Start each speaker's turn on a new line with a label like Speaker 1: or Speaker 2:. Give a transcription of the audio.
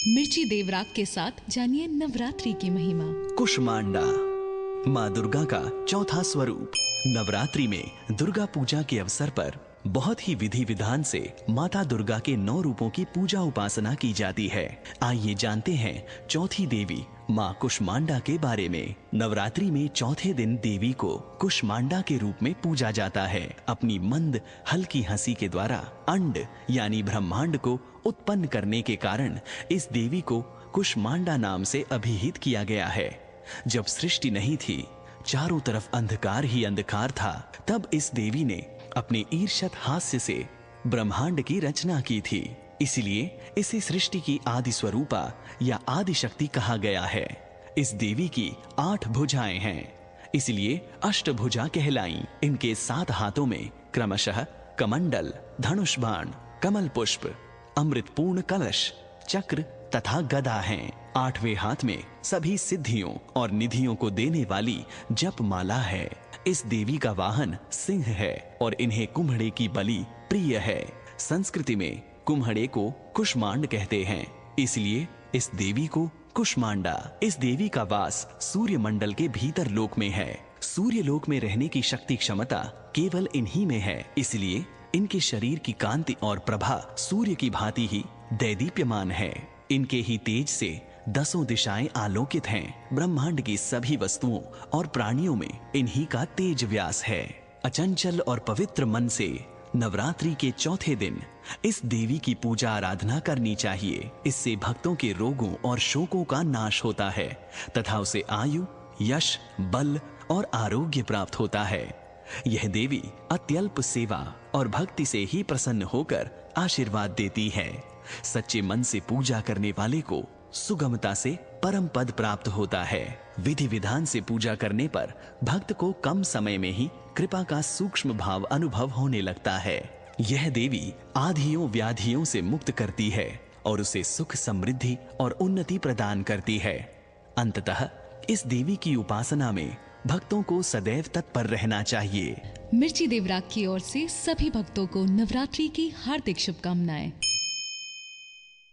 Speaker 1: मिर्ची देवराग के साथ जानिए नवरात्रि की महिमा।
Speaker 2: कुष्मांडा माँ दुर्गा का चौथा स्वरूप। नवरात्रि में दुर्गा पूजा के अवसर पर बहुत ही विधि विधान से माता दुर्गा के 9 रूपों की पूजा उपासना की जाती है। आइए जानते हैं चौथी देवी माँ कुष्मांडा के बारे में। नवरात्रि में चौथे दिन देवी को कुष्मांडा के रूप में पूजा जाता है। अपनी मंद हल्की हंसी के द्वारा अंड यानी ब्रह्मांड को उत्पन्न करने के कारण इस देवी को कुष्मांडा नाम से अभिहित किया गया है। जब सृष्टि नहीं थी, चारों तरफ अंधकार ही अंधकार था, तब इस देवी ने अपने ईर्ष्यत हास्य से ब्रह्मांड की रचना की थी। इसलिए इसे सृष्टि की आदि स्वरूपा या आदि शक्ति कहा गया है। इस देवी की 8 भुजाएं हैं, इसलिए अष्टभुजा कहलाई। इनके 7 हाथों में क्रमशः कमंडल, धनुष बाण, कमल पुष्प, अमृतपूर्ण कलश, चक्र तथा गदा हैं। 8वें हाथ में सभी सिद्धियों और निधियों को देने वाली जप माला है। इस देवी का वाहन सिंह है और इन्हें कुम्हड़े की बलि प्रिय है। संस्कृति में कुम्हड़े को कुष्मांड कहते हैं, इसलिए इस देवी को कुष्मांडा। इस देवी का वास सूर्य मंडल के भीतर लोक में है। सूर्य लोक में रहने की शक्ति क्षमता केवल इन्हीं में है, इसलिए इनके शरीर की कांति और प्रभा सूर्य की भांति ही दैदीप्यमान है। इनके ही तेज से 10 दिशाएं आलोकित हैं। ब्रह्मांड की सभी वस्तुओं और प्राणियों में इन्हीं का तेज व्यास है। अचंचल और पवित्र मन से नवरात्रि के चौथे दिन इस देवी की पूजा आराधना करनी चाहिए। इससे भक्तों के रोगों और शोकों का नाश होता है तथा उसे आयु, यश, बल और आरोग्य प्राप्त होता है। यह देवी अत्यल्प सेवा और भक्ति से ही प्रसन्न होकर आशीर्वाद देती है। सच्चे मन से पूजा करने वाले को सुगमता से परम पद प्राप्त होता है। विधि विधान से पूजा करने पर भक्त को कम समय में ही कृपा का सूक्ष्म भाव अनुभव होने लगता है। यह देवी आधियों व्याधियों से मुक्त करती है और उसे सुख, समृद्धि और उन्नति प्रदान करती है। अंततः इस देवी की उपासना में भक्तों को सदैव तत्पर रहना चाहिए।
Speaker 1: मिर्ची देवराग की ओर से सभी भक्तों को नवरात्रि की हार्दिक शुभकामनाएं।